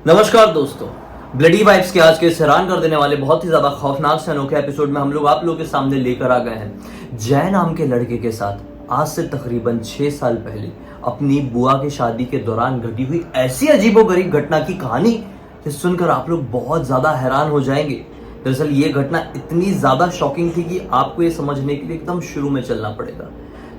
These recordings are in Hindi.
नमस्कार दोस्तों, ब्लडी वाइब्स के आज के इस हैरान कर देने वाले बहुत ही ज्यादा खौफनाक से अनोखे एपिसोड में हम लोग आप लोगों के सामने लेकर आ गए हैं जय नाम के लड़के के साथ आज से तकरीबन 6 साल पहले अपनी बुआ की शादी के दौरान घटी हुई ऐसी अजीबोगरीब घटना की कहानी कि सुनकर आप लोग बहुत ज्यादा हैरान हो जाएंगे। दरअसल ये घटना इतनी ज्यादा शॉकिंग थी कि आपको ये समझने के लिए एकदम शुरू में चलना पड़ेगा।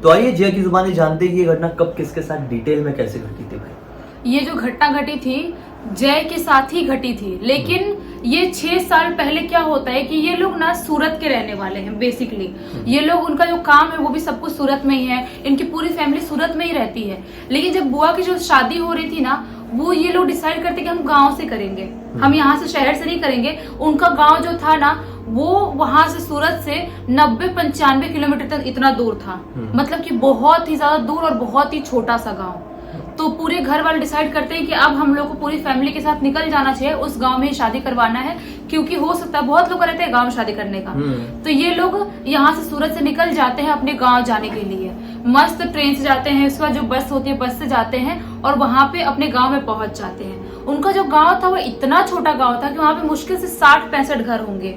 तो आइए जय की जुबानी जानते हैं कि ये घटना कब किसके साथ डिटेल में कैसे घटी थी। भाई ये जो घटना घटी थी जय के साथ ही घटी थी, लेकिन ये 6 साल पहले क्या होता है कि ये लोग ना सूरत के रहने वाले हैं बेसिकली। ये लोग, उनका जो काम है वो भी सब कुछ सूरत में ही है, इनकी पूरी फैमिली सूरत में ही रहती है। लेकिन जब बुआ की जो शादी हो रही थी ना, वो ये लोग डिसाइड करते कि हम गांव से करेंगे, हम यहाँ से शहर से नहीं करेंगे। उनका गांव जो था ना, वो वहां से सूरत से 90-95 किलोमीटर तक इतना दूर था, मतलब कि बहुत ही ज्यादा दूर और बहुत ही छोटा सा गांव। तो पूरे घर वाले डिसाइड करते हैं कि अब हम लोग को पूरी फैमिली के साथ निकल जाना चाहिए, उस गांव में ही शादी करवाना है, क्योंकि हो सकता है बहुत लोग रहते हैं गांव में शादी करने का। तो ये लोग यहाँ से सूरत से निकल जाते हैं अपने गांव जाने के लिए। मस्त ट्रेन से जाते हैं, उसके बाद जो बस होती है बस से जाते हैं और वहां पे अपने गांव में पहुंच जाते हैं। उनका जो गांव था वो इतना छोटा गांव था कि वहां पे मुश्किल से 60-65 घर होंगे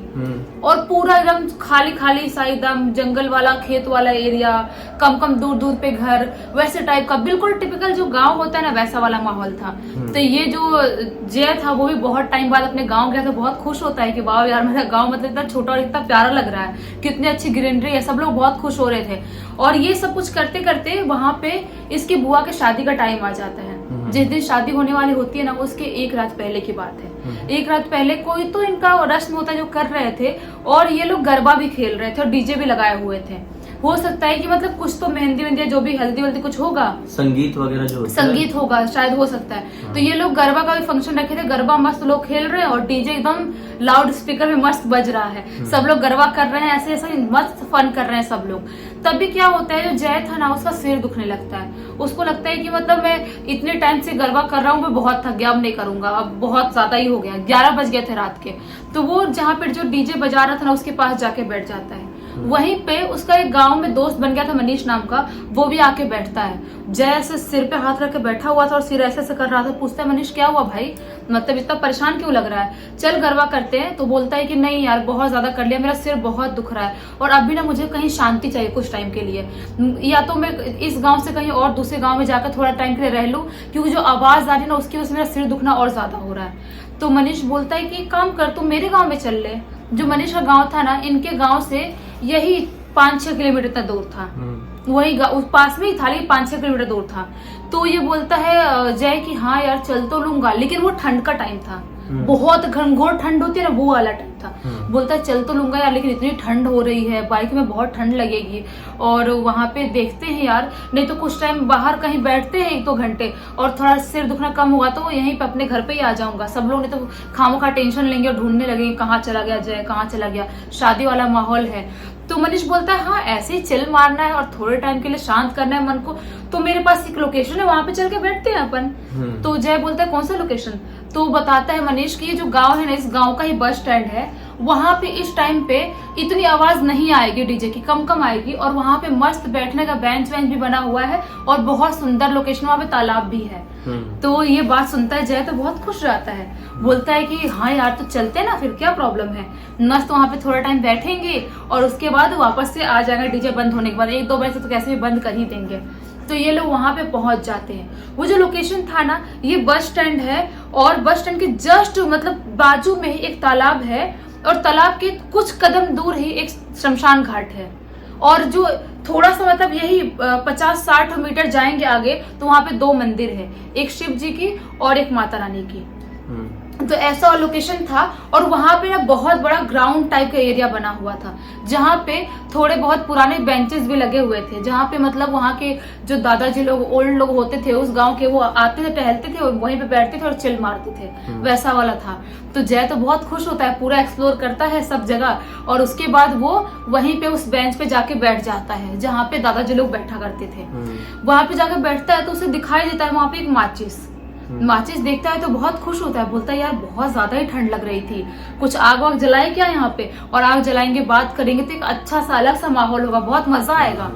और पूरा एकदम खाली खाली सा, एकदम जंगल वाला खेत वाला एरिया, कम दूर दूर पे घर, वैसे टाइप का बिल्कुल टिपिकल जो गांव होता है ना, वैसा वाला माहौल था। तो ये जो जय था वो भी बहुत टाइम बाद अपने गांव गया, तो बहुत खुश होता है कि वाह यार मेरा गांव मतलब इतना छोटा और इतना प्यारा लग रहा है, कितनी अच्छी ग्रीनरी है, सब लोग बहुत खुश हो रहे थे। और ये सब कुछ करते करते वहां पे इसकी बुआ के शादी का टाइम आ जाता है। जिस दिन शादी होने वाली होती है ना, उसके एक रात पहले की बात है। एक रात पहले कोई तो इनका रस्म होता है जो कर रहे थे, और ये लोग गरबा भी खेल रहे थे और डीजे भी लगाए हुए थे। हो सकता है कि मतलब कुछ तो मेहंदी वेंदी जो भी हल्दी वल्दी कुछ होगा, संगीत वगैरह जो संगीत होगा शायद, हो सकता है। तो ये लोग गरबा का भी फंक्शन रखे थे, गरबा मस्त लोग खेल रहे हैं और डीजे एकदम लाउड स्पीकर में मस्त बज रहा है, सब लोग गरबा कर रहे हैं, ऐसे ऐसे मस्त फन कर रहे हैं सब लोग। तभी क्या होता है, जो जय था ना, उसका सिर दुखने लगता है। उसको लगता है कि मतलब मैं इतने टाइम से गरबा कर रहा हूँ, मैं बहुत थक गया, अब नहीं करूंगा, अब बहुत ज्यादा ही हो गया। 11 बज गए थे रात के। तो वो जहाँ पे जो डीजे बजा रहा था ना, उसके पास जाके बैठ जाता है। वहीं पे उसका एक गांव में दोस्त बन गया था मनीष नाम का, वो भी आके बैठता है। जय ऐसे सिर पे हाथ रख के बैठा हुआ था और सिर ऐसे ऐसे कर रहा था। पूछता है मनीष क्या हुआ भाई, मतलब इतना परेशान क्यों लग रहा है, चल गरबा करते हैं। तो बोलता है कि नहीं यार बहुत ज्यादा कर लिया, मेरा सिर बहुत दुख रहा है और अभी ना मुझे कहीं शांति चाहिए कुछ टाइम के लिए, या तो मैं इस गाँव से कहीं और दूसरे गाँव में जाकर थोड़ा टाइम के लिए रह लूं, क्योंकि जो आवाज आ रही है ना उसकी वजह से मेरा सिर दुखना और ज्यादा हो रहा है। तो मनीष बोलता है कि काम कर, तू मेरे गाँव में चल ले। जो मनीष का गाँव था ना, इनके गाँव से यही 5-6 किलोमीटर तक दूर था, वही उस पास में ही था, लेकिन 5-6 किलोमीटर दूर था। तो ये बोलता है जय कि हाँ यार चल तो लूंगा, लेकिन वो ठंड का टाइम था, बहुत घनघोर ठंड होती है ना, वो वाला टाइम था। बोलता है चल तो लूंगा यार, लेकिन इतनी ठंड हो रही है, बाइक में बहुत ठंड लगेगी, और वहां पे देखते हैं यार, नहीं तो कुछ टाइम बाहर कहीं बैठते हैं 1-2 घंटे, और थोड़ा सिर दुखना कम हुआ तो यहीं पे अपने घर पे ही आ जाऊंगा। सब लोग नहीं तो खामोखा टेंशन लेंगे और ढूंढने लगेंगे कहाँ चला गया जय, कहाँ चला गया, शादी वाला माहौल है। तो मनीष बोलता है हाँ ऐसे ही चिल मारना है और थोड़े टाइम के लिए शांत करना है मन को, तो मेरे पास एक लोकेशन है, वहां पे चल के बैठते हैं अपन। तो जय बोलता है कौन सा लोकेशन, तो बताता है मनीष की ये जो गांव है ना, इस गांव का ही बस स्टैंड है, वहां पे इस टाइम पे इतनी आवाज नहीं आएगी डीजे की, कम आएगी, और वहां पे मस्त बैठने का बेंच भी बना हुआ है और बहुत सुंदर लोकेशन, वहां पे तालाब भी है। तो ये बात सुनता है जय तो बहुत खुश रहता है, बोलता है कि हाँ यार तो चलते हैं ना, फिर क्या प्रॉब्लम है, मस्त वहां पे थोड़ा टाइम बैठेंगे और उसके बाद वापस से आ जाएगा डीजे बंद होने के बाद, 1-2 बजे तो कैसे भी बंद कर ही देंगे। तो ये लोग वहां पे पहुंच जाते हैं। वो जो लोकेशन था ना, ये बस स्टैंड है और बस स्टैंड के जस्ट मतलब बाजू में ही एक तालाब है, और तालाब के कुछ कदम दूर ही एक शमशान घाट है, और जो थोड़ा सा मतलब यही 50-60 मीटर जाएंगे आगे तो वहां पे 2 मंदिर है, एक शिव जी की और एक माता रानी की। तो ऐसा लोकेशन था, और वहां पे ना बहुत बड़ा ग्राउंड टाइप का एरिया बना हुआ था, जहाँ पे थोड़े बहुत पुराने बेंचेस भी लगे हुए थे, जहाँ पे मतलब वहाँ के जो दादाजी लोग, ओल्ड लोग होते थे उस गांव के, वो आते थे, टहलते थे और वहीं पे बैठते थे और चिल मारते थे, वैसा वाला था। तो जय तो बहुत खुश होता है, पूरा एक्सप्लोर करता है सब जगह, और उसके बाद वो वहीं पे उस बेंच पे जाके बैठ जाता है जहाँ पे दादाजी लोग बैठा करते थे। वहां पे जाके बैठता है तो उसे दिखाई देता है वहां पे एक माचिस देखता है तो बहुत खुश होता है, बोलता है यार बहुत ज्यादा ही ठंड लग रही थी, कुछ आग वाग जलाए क्या यहाँ पे, और आग जलाएंगे, बात करेंगे तो एक अच्छा सा अलग सा माहौल होगा, बहुत मजा आएगा।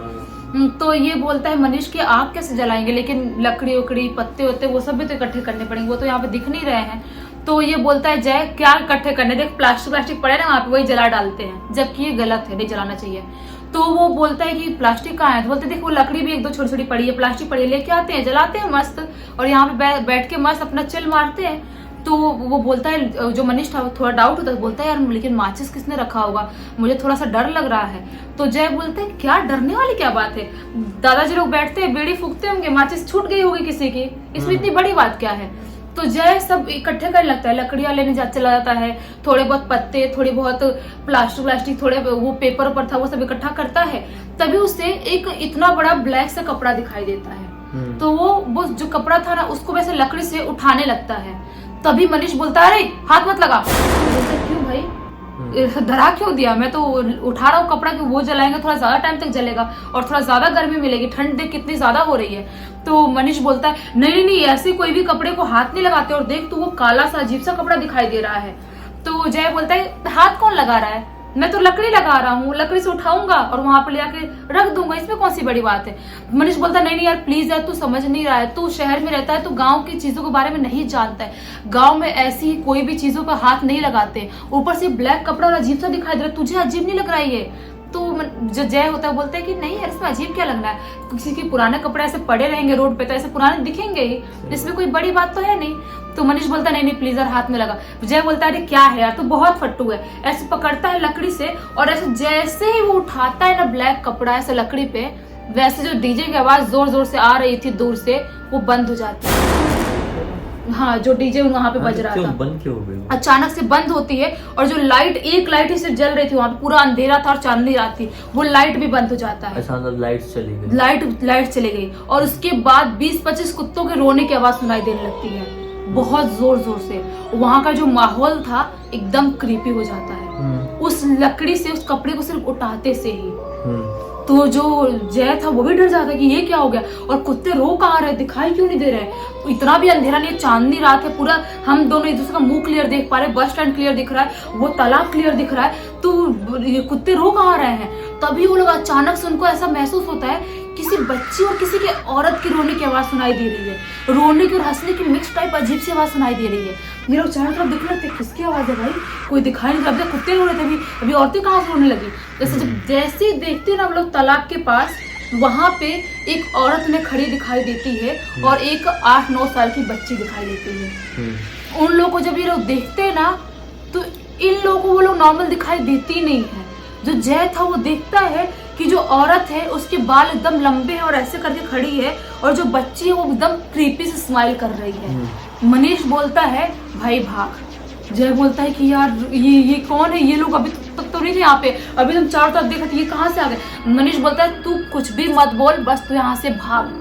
तो ये बोलता है मनीष कि आग कैसे जलाएंगे, लेकिन लकड़ी उकड़ी पत्ते वत्ते वो सब भी तो इकट्ठे करने पड़ेंगे, वो तो यहाँ पे दिख नहीं रहे हैं। तो ये बोलता है जय क्या इकट्ठे करने, देख प्लास्टिक पड़े ना वहाँ पे, वही जला डालते हैं, जबकि ये गलत है, नहीं जलाना चाहिए। तो वो बोलता है कि प्लास्टिक कहाँ है, तो बोलते देख वो लकड़ी भी एक दो छोटी छोटी पड़ी है, प्लास्टिक पड़ी है, लेके आते हैं जलाते हैं मस्त, और यहाँ पे बैठ के मस्त अपना चिल मारते हैं। तो वो बोलता है, जो मनीष था थोड़ा डाउट होता है, बोलता है यार लेकिन माचिस किसने रखा होगा, मुझे थोड़ा सा डर लग रहा है। तो जय बोलते हैं क्या डरने वाली क्या बात है, दादाजी लोग बैठते हैं बीड़ी फूकते होंगे, माचिस छूट गई होगी किसी की, इसमें इतनी बड़ी बात क्या है। तो जय सब इकट्ठे करने लगता है, लकड़ियां लेने चला जाता है, थोड़े बहुत पत्ते, थोड़ी बहुत प्लास्टिक, थोड़े वो पेपर पर था वो सब इकट्ठा करता है। तभी उसे एक इतना बड़ा ब्लैक सा कपड़ा दिखाई देता है। तो वो जो कपड़ा था ना उसको वैसे लकड़ी से उठाने लगता है। तभी मनीष बोलता है अरे हाथ मत लगा। क्यों भाई, डरा क्यों दिया, मैं तो उठा रहा हूँ कपड़ा कि वो जलाएंगे थोड़ा ज्यादा टाइम तक जलेगा और थोड़ा ज्यादा गर्मी मिलेगी, ठंड देख कितनी ज्यादा हो रही है। तो मनीष बोलता है नहीं ऐसे कोई भी कपड़े को हाथ नहीं लगाते, और देख तो वो काला सा अजीब सा कपड़ा दिखाई दे रहा है। तो जय बोलता है हाथ कौन लगा रहा है, मैं तो लकड़ी लगा रहा हूँ, लकड़ी से उठाऊंगा और वहां पर ले आके रख दूंगा, इसमें कौन सी बड़ी बात है। मनीष बोलता नहीं यार प्लीज यार, तू समझ नहीं रहा है, तू शहर में रहता है, तू गांव की चीजों के बारे में नहीं जानता है, गांव में ऐसी कोई भी चीजों पर हाथ नहीं लगाते, ऊपर से ब्लैक कपड़ा और अजीब सा दिखाई दे रहा है, तुझे अजीब नहीं लग रहा है ये। तो जो जय होता है बोलता है कि नहीं यार इसमें अजीब क्या लगना है, किसी के पुराने कपड़े ऐसे पड़े रहेंगे रोड पे तो ऐसे पुराने दिखेंगे ही, इसमें कोई बड़ी बात तो है नहीं। तो मनीष बोलता नहीं प्लीज यार हाथ में लगा। जय बोलता है अरे क्या है यार तू बहुत फट्टू है, ऐसे पकड़ता है लकड़ी से और ऐसे जैसे ही वो उठाता है ना ब्लैक कपड़ा ऐसे लकड़ी पे, वैसे जो डीजे की आवाज जोर जोर से आ रही थी दूर से वो बंद हो जाती है। हाँ जो डीजे वहां पे बज रहा था बंद क्यों हो गई, अचानक से बंद होती है, और जो लाइट एक लाइट ही सिर्फ जल रही थी, वहां पे पूरा अंधेरा था और चांदनी रात थी, वो लाइट भी बंद हो जाता है। अच्छा लाइट चली गई, लाइट चली गई, और उसके बाद 20-25 कुत्तों के रोने की आवाज सुनाई देने लगती है बहुत जोर जोर से। वहां का जो माहौल था एकदम क्रीपी हो जाता है उस लकड़ी से, उस कपड़े को सिर्फ उठाते से ही। तो जो जय था वो भी डर जाता है कि ये क्या हो गया, और कुत्ते रो कहाँ रहे, दिखाई क्यों नहीं दे रहे, इतना भी अंधेरा नहीं, चांदनी रात है, पूरा हम दोनों एक दूसरे का मुंह क्लियर देख पा रहे, बस स्टैंड क्लियर दिख रहा है, वो तालाब क्लियर दिख रहा है, तो ये कुत्ते रो कहाँ रहे हैं। तभी वो लोग अचानक से उनको ऐसा महसूस होता है किसी बच्ची और किसी के औरत की रोने की आवाज सुनाई दे रही है, रोने की और हंसने की मिक्स टाइप अजीब सी आवाज सुनाई दे रही है। ये लोग चारों तरफ दिख रहे थे किसकी आवाज है भाई, कोई दिखाई नहीं दे, कुत्ते रो रहे थे, अभी औरतें कहाँ से रोने लगी। जैसे ही देखते ना हम लोग तालाब के पास, वहां पे एक औरत ने खड़ी दिखाई देती है और एक 8-9 साल की बच्ची दिखाई देती है। उन लोगों को जब ये लोग देखते हैं ना तो इन लोगों को वो लोग नॉर्मल दिखाई देती नहीं है। जो जय था वो देखता है कि जो औरत है उसके बाल एकदम लंबे हैं और ऐसे करके खड़ी है, और जो बच्ची है वो एकदम क्रीपी से स्माइल कर रही है। मनीष बोलता है भाई भाग। जय बोलता है कि यार ये कौन है, ये लोग अभी तक तो नहीं थे यहाँ पे, अभी तुम चारों तरफ देखा ये कहाँ से आ गए। मनीष बोलता है तू कुछ भी मत बोल, बस तू यहाँ से भाग।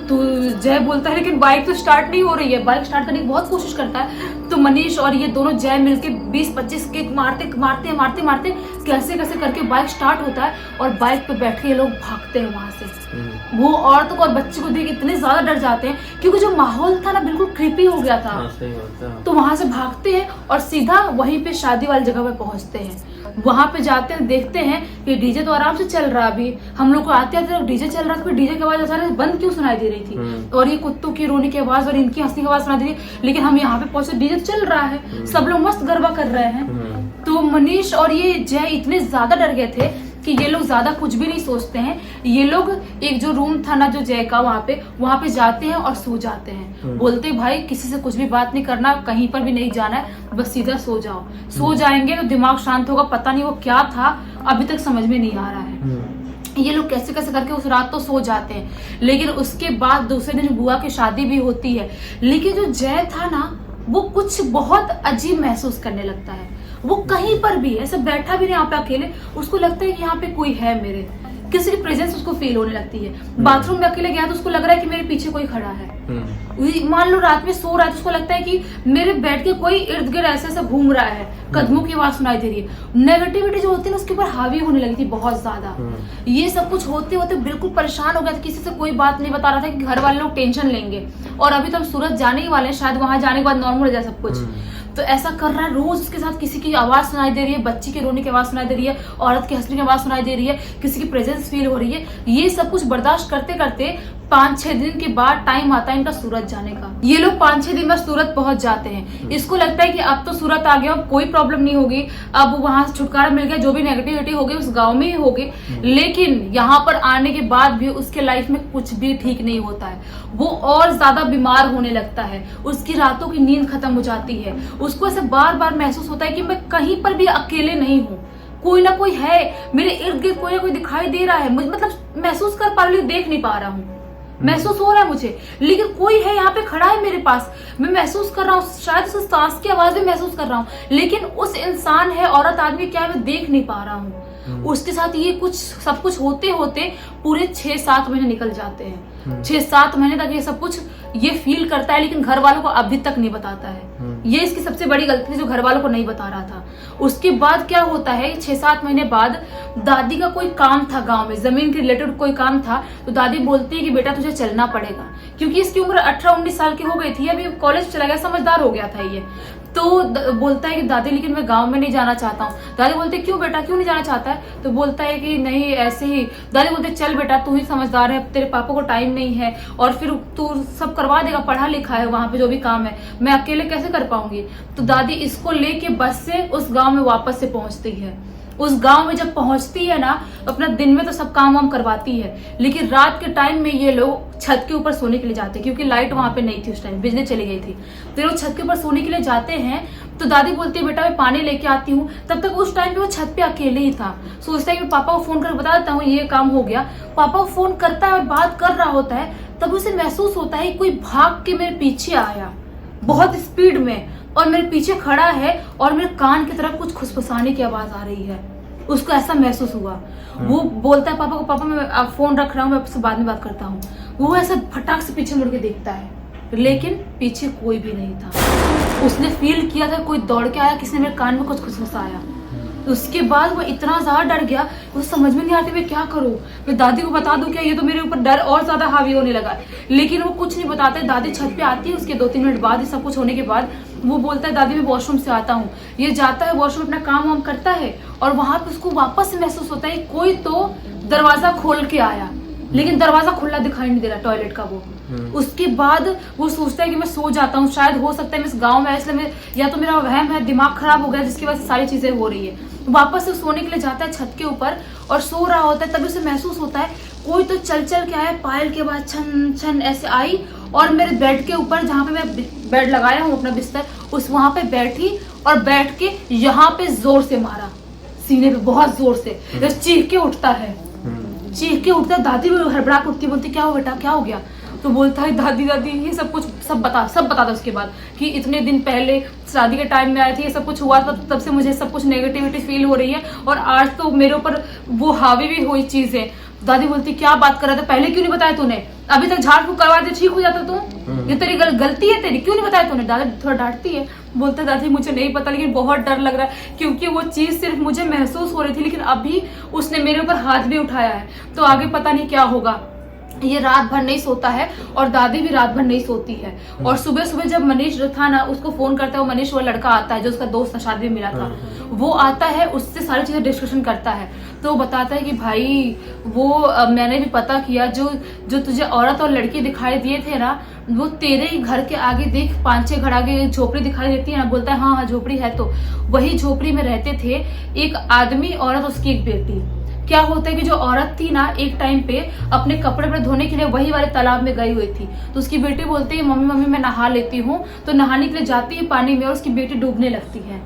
तो जय बोलता है लेकिन बाइक तो स्टार्ट नहीं हो रही है, बाइक स्टार्ट करने की बहुत कोशिश करता है। तो मनीष और ये दोनों जय मिलके 20-25 किक मारते कैसे करके बाइक स्टार्ट होता है, और बाइक पे बैठ के ये लोग भागते हैं वहां से। वो औरत को और बच्चे को देख इतने ज्यादा डर जाते हैं क्योंकि जो माहौल था ना बिल्कुल क्रीपी हो गया था। सही बात है। तो वहां से भागते हैं और सीधा वहीं पे शादी वाली जगह पे पहुंचते हैं। वहां पे जाते हैं, देखते हैं कि डीजे तो आराम से चल रहा है, अभी हम लोग को आते आते डीजे चल रहा था, फिर डीजे की आवाज अचानक बंद क्यों सुनाई दे रही थी, और ये कुत्तों की रोने की आवाज और इनकी हंसने की आवाज सुनाई दे रही, लेकिन हम यहाँ पे पहुंचे डीजे चल रहा है, सब लोग मस्त गरबा कर रहे हैं। तो मनीष और ये जय इतने ज्यादा डर गए थे कि ये लोग ज्यादा कुछ भी नहीं सोचते हैं। ये लोग एक जो रूम था ना जो जय का, वहां पे जाते हैं और सो जाते हैं। बोलते भाई किसी से कुछ भी बात नहीं करना, कहीं पर भी नहीं जाना है, बस सीधा सो जाओ। सो जाएंगे तो दिमाग शांत होगा, पता नहीं वो क्या था अभी तक समझ में नहीं आ रहा है। ये लोग कैसे करके उस रात तो सो जाते हैं, लेकिन उसके बाद दूसरे दिन बुआ की शादी भी होती है। लेकिन जो जय था ना वो कुछ बहुत अजीब महसूस करने लगता है। वो कहीं पर भी ऐसे बैठा भी नहीं यहाँ पे अकेले, उसको लगता है कि यहाँ पे कोई है, मेरे किसी की प्रेजेंस उसको फील होने लगती है। बाथरूम में अकेले गया तो उसको लग रहा है कि मेरे पीछे कोई खड़ा है। मान लो रात में सो रहा है तो उसको लगता है कि मेरे बेड के कोई इर्द गिर्द ऐसे घूम रहा है, कदमों की आवाज सुनाई दे रही है। नेगेटिविटी जो होती है ना उसके ऊपर हावी होने लगी थी बहुत ज्यादा। ये सब कुछ होते होते बिल्कुल परेशान हो गया था, किसी से कोई बात नहीं बता रहा था कि घर वाले लोग टेंशन लेंगे, और अभी तो हम सूरत जाने ही वाले हैं, शायद वहां जाने के बाद नॉर्मल हो जाए सब कुछ। तो ऐसा कर रहा है, रोज उसके साथ किसी की आवाज सुनाई दे रही है, बच्ची के रोने की आवाज सुनाई दे रही है, औरत के हंसने की आवाज सुनाई दे रही है, किसी की प्रेजेंस फील हो रही है। ये सब कुछ बर्दाश्त करते करते 5-6 दिन के बाद टाइम आता है इनका सूरत जाने का। ये लोग 5-6 दिन बाद सूरत पहुंच जाते हैं। इसको लगता है कि अब तो सूरत आ गया, कोई प्रॉब्लम नहीं होगी, अब वहां से छुटकारा मिल गया, जो भी नेगेटिविटी होगी उस गांव में ही होगी। लेकिन यहाँ पर आने के बाद भी उसके लाइफ में कुछ भी ठीक नहीं होता है। वो और ज्यादा बीमार होने लगता है, उसकी रातों की नींद खत्म हो जाती है, उसको ऐसे बार बार महसूस होता है कि मैं कहीं पर भी अकेले नहीं हूँ, कोई ना कोई है मेरे इर्द गिर्द, कोई ना कोई दिखाई दे रहा है, मतलब महसूस कर पा रही, देख नहीं पा रहा हूँ, महसूस हो रहा है मुझे, लेकिन कोई है यहाँ पे खड़ा है मेरे पास, मैं महसूस कर रहा हूँ, शायद उस सांस की आवाज भी महसूस कर रहा हूँ, लेकिन उस इंसान है, औरत आदमी क्या है, मैं देख नहीं पा रहा हूँ। उसके साथ ये कुछ सब कुछ होते होते पूरे 6-7 महीने निकल जाते हैं। 6-7 महीने तक ये सब कुछ ये फील करता है, लेकिन घर वालों को अभी तक नहीं बताता है। ये इसकी सबसे बड़ी गलती थी जो घर वालों को नहीं बता रहा था। उसके बाद क्या होता है, 6-7 महीने बाद दादी का कोई काम था गांव में, जमीन के रिलेटेड कोई काम था, तो दादी बोलती है कि बेटा तुझे चलना पड़ेगा, क्योंकि इसकी उम्र 18-19 साल की हो गई थी, अभी कॉलेज चला गया, समझदार हो गया था ये। तो बोलता है कि दादी लेकिन मैं गांव में नहीं जाना चाहता हूँ। दादी बोलते क्यों बेटा, क्यों नहीं जाना चाहता है? तो बोलता है कि नहीं ऐसे ही। दादी बोलते चल बेटा तू ही समझदार है, तेरे पापा को टाइम नहीं है और फिर तू सब करवा देगा, पढ़ा लिखा है, वहां पे जो भी काम है मैं अकेले कैसे कर पाऊंगी। तो दादी इसको लेके बस से उस गाँव में वापस से पहुंचती है। उस गांव में जब पहुंचती है ना, अपना दिन में तो सब काम वाम करवाती है, लेकिन रात के टाइम में ये लोग छत के ऊपर सोने के लिए जाते हैं, क्योंकि लाइट वहां पे नहीं थी उस टाइम, बिजली चली गई थी। तो लोग छत के ऊपर सोने के लिए जाते हैं। तो दादी बोलती है बेटा मैं पानी लेके आती हूँ। तब तक उस टाइम पे वो छत पे अकेले ही था। सोचता है कि पापा को फोन कर बता देता हूँ ये काम हो गया। पापा को फोन करता है और बात कर रहा होता है, तब उसे महसूस होता है कोई भाग के मेरे पीछे आया बहुत स्पीड में, और मेरे पीछे खड़ा है और मेरे कान की तरफ कुछ खुसफुसाने की आवाज आ रही है। उसको ऐसा महसूस हुआ। वो बोलता है पापा को, पापा मैं फोन रख रहा हूँ, मैं आपसे बाद में बात करता हूँ। वो ऐसा फटाक से पीछे मुड़ के देखता है, लेकिन पीछे कोई भी नहीं था। उसने फील किया था कोई दौड़ के आया, किसी ने मेरे कान में कुछ खुसफुसाया। उसके बाद वो इतना ज्यादा डर गया, वो समझ में नहीं आती मैं क्या करूं, मैं दादी को बता दूं क्या, ये तो मेरे ऊपर डर और ज्यादा हावी होने लगा। लेकिन वो कुछ नहीं बताता है। दादी छत पे आती है, उसके 2-3 मिनट बाद, ये सब कुछ होने के बाद वो बोलता है दादी मैं वॉशरूम से आता हूँ। ये जाता है वॉशरूम, अपना काम वाम करता है, और वहां पे उसको वापस से महसूस होता है कोई तो दरवाजा खोल के आया, लेकिन दरवाजा खुला दिखाई नहीं दे रहा टॉयलेट का वो। उसके बाद वो सोचता है कि मैं सो जाता हूँ, शायद हो सकता है मैं इस गांव में, इसलिए मैं, या तो मेरा वहम है, दिमाग खराब हो गया जिसकी वजह से सारी चीजें हो रही है। वापस से सोने के लिए जाता है छत के ऊपर और सो रहा होता है। तभी उसे महसूस होता है कोई तो चल चल के आया, पायल के बाद छन छन ऐसे आई और मेरे बेड के ऊपर, जहाँ पे मैं बेड लगाया हूँ अपना बिस्तर, उस वहां पे बैठी और बैठ के यहाँ पे जोर से मारा, सीने पे बहुत जोर से। चीख के उठता है, चीख के उठता है। दादी भी हड़बड़ा के उठती, बोलती क्या हो बेटा, क्या हो गया? तो बोलता है दादी दादी ये सब कुछ सब बता दो उसके बाद कि इतने दिन पहले शादी के टाइम में आए थे, ये सब कुछ हुआ था, तब से मुझे सब कुछ नेगेटिविटी फील हो रही है और आज तो मेरे ऊपर वो हावी भी हुई चीज है। दादी बोलती क्या बात कर रहा था, पहले क्यों नहीं बताया तूने, अभी तक झाड़ फूक करवा दे ठीक हो जाता तू, ये तेरी गलती है तेरी, क्यों नहीं बताया तूने? दादी थोड़ा डांटती है, बोलता है दादी मुझे नहीं पता, लेकिन बहुत डर लग रहा है, क्योंकि वो चीज सिर्फ मुझे महसूस हो रही थी, लेकिन अभी उसने मेरे ऊपर हाथ भी उठाया है, तो आगे पता नहीं क्या होगा। ये रात भर नहीं सोता है और दादी भी रात भर नहीं सोती है। और सुबह सुबह जब मनीष था ना, उसको फोन करता है, वो मनीष वो लड़का आता है जो उसका दोस्त शादी में मिला था, वो आता है, उससे सारी चीजें डिस्कशन करता है। तो वो बताता है कि भाई वो मैंने भी पता किया, जो तुझे औरत और लड़की दिखाई दिए थे ना, वो तेरे ही घर के आगे देख 5-6 घर आगे झोपड़ी दिखाई देती है ना। बोलता है हाँ झोपड़ी है, तो वही झोपड़ी में रहते थे एक आदमी, औरत, उसकी एक बेटी। क्या होता है कि जो औरत थी ना, एक टाइम पे अपने कपड़े धोने के लिए वही वाले तालाब में गई हुई थी, तो उसकी बेटी बोलती है मम्मी मैं नहा लेती हूँ। तो नहाने के लिए जाती है पानी में और उसकी बेटी डूबने लगती है,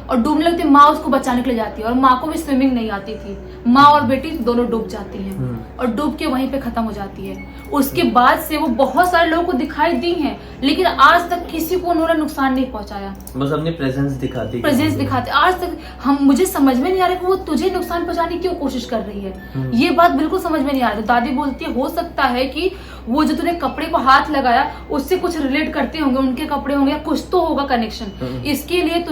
और डूबने लगती है, माँ उसको बचाने के लिए जाती है, और माँ को भी स्विमिंग नहीं आती थी, माँ और बेटी दोनों डूब जाती हैं और डूब के वहीं पे खत्म हो जाती है। उसके बाद से वो बहुत सारे लोगों को दिखाई दी है, लेकिन आज तक किसी को उन्होंने नुकसान नहीं पहुंचाया, बस अपनी प्रेजेंस दिखाते। आज तक मुझे समझ में नहीं आ रहा कि वो तुझे नुकसान पहुंचाने की क्यों कोशिश कर रही है, ये बात बिल्कुल समझ में नहीं आ रही। तो दादी बोलती है हो सकता है कि वो जो तूने कपड़े को हाथ लगाया उससे कुछ रिलेट करते होंगे, उनके कपड़े होंगे, कुछ तो होगा कनेक्शन, इसके लिए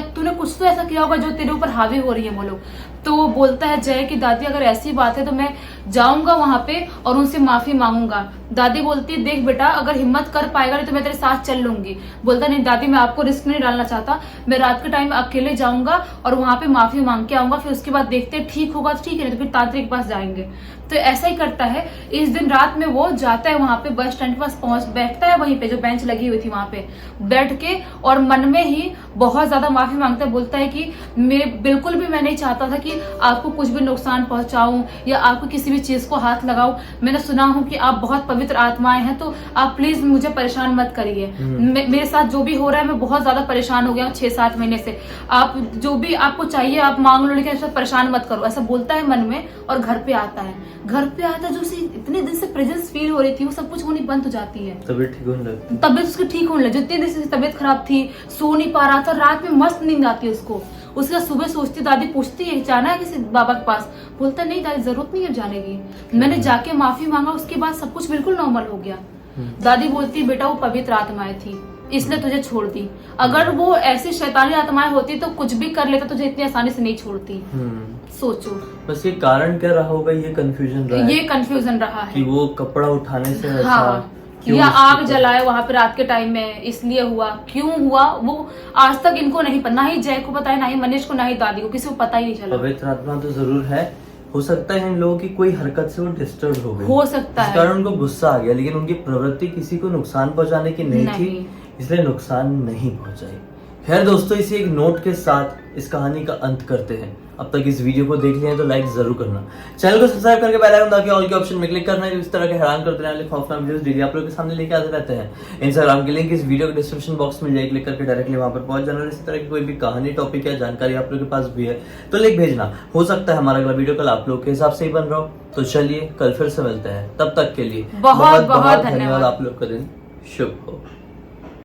तूने कुछ तो ऐसा किया होगा जो तेरे ऊपर हावी हो रही है वो लोग। तो वो बोलता है जय की दादी अगर ऐसी बात है तो मैं जाऊंगा वहां पे और उनसे माफी मांगूंगा। दादी बोलती है देख बेटा अगर हिम्मत कर पाएगा नहीं तो मैं तेरे साथ चल लूंगी। बोलता नहीं दादी मैं आपको रिस्क नहीं डालना चाहता, मैं रात के टाइम अकेले जाऊंगा और वहां पे माफी मांग के आऊंगा, फिर उसके बाद देखते हैं ठीक होगा तो ठीक है, नहीं तो फिर तांत्रिक के पास जाएंगे। तो ऐसा ही करता है। इस दिन रात में वो जाता है वहां पे बस स्टैंड के पास पहुंच बैठता है वहीं पे जो बेंच लगी हुई थी वहां पे बैठ के और मन में ही बहुत ज्यादा माफी मांगता है। बोलता है कि मैं बिल्कुल भी मैं नहीं चाहता था कि आपको कुछ भी नुकसान पहुंचाऊं या आपको किसी भी चीज को हाथ लगाऊं। मैंने सुना हूं कि आप बहुत पवित्र आत्माएं हैं तो आप प्लीज मुझे परेशान मत करिए। मेरे साथ जो भी हो रहा है मैं बहुत ज्यादा परेशान हो गया हूँ 6-7 महीने से। आप जो भी आपको चाहिए आप मांग लो लेकिन ऐसा परेशान मत करो, ऐसा बोलता है मन में। और घर पे आता है जो उसे इतने दिन से प्रेजेंस फील हो रही थी वो सब कुछ होनी बंद हो जाती है। तबीयत ठीक होने लगती है। तबीयत उसकी ठीक होने लगी। जितने दिन से तबीयत खराब थी, सो नहीं पा रहा था, रात में मस्त नींद आती है उसको। उसके बाद सुबह सोचती दादी पूछती है जाना है किसी बाबा के पास, बोलता नहीं दादी जरूरत नहीं है जाने की। मैंने जाके माफी मांगा उसके बाद सब कुछ बिल्कुल नॉर्मल हो गया। दादी बोलती बेटा वो पवित्र आत्माएं थी इसलिए तुझे छोड़ दी, अगर वो ऐसी शैतानी आत्माएं होती तो कुछ भी कर लेता, तुझे इतनी आसानी से नहीं छोड़ती। सोचो बस ये कारण क्या रहा होगा, ये कंफ्यूजन रहा है। ये कंफ्यूजन रहा है कि वो कपड़ा उठाने से हाँ, या आग जलाए वहां पे रात के टाइम में इसलिए हुआ, क्यों हुआ वो आज तक इनको नहीं पता, ना ही जय को पता है, ना ही मनीष को, ना ही दादी को, किसी को पता ही नहीं चला। पवित्र आत्मा तो जरूर है, हो सकता है इन लोगों की कोई हरकत से वो डिस्टर्ब हो गई, हो सकता है, इस कारण उनको गुस्सा आ गया, लेकिन उनकी प्रवृत्ति किसी को नुकसान पहुंचाने की नहीं थी, इसलिए नुकसान नहीं पहुंचाई। खैर दोस्तों, इसी एक नोट के साथ इस कहानी का अंत करते हैं। अब तक इस वीडियो को देख लिया है तो लाइक जरूर करना, चैनल को सब्सक्राइब करके बेल आइकन दबा के ऑल के ऑप्शन में क्लिक करना है। इस तरह के हैरान करते रहने वाले खौफनाक वीडियोस डेली आप लोगों के सामने लेके आते रहते हैं। इंस्टाग्राम की लिंक इस वीडियो के डिस्क्रिप्शन बॉक्स में जाए, क्लिक करके डायरेक्टली वहां पर पहुंच जाना। और इसी तरह की कोई भी कहानी, टॉपिक या जानकारी आप लोगों के पास भी है तो लिंक भेजना, हो सकता है हमारा अगला वीडियो कल आप लोग के हिसाब से ही बन रहा हो। तो चलिए कल फिर से मिलते हैं, तब तक के लिए बहुत बहुत धन्यवाद। आप लोग का दिन शुभ हो।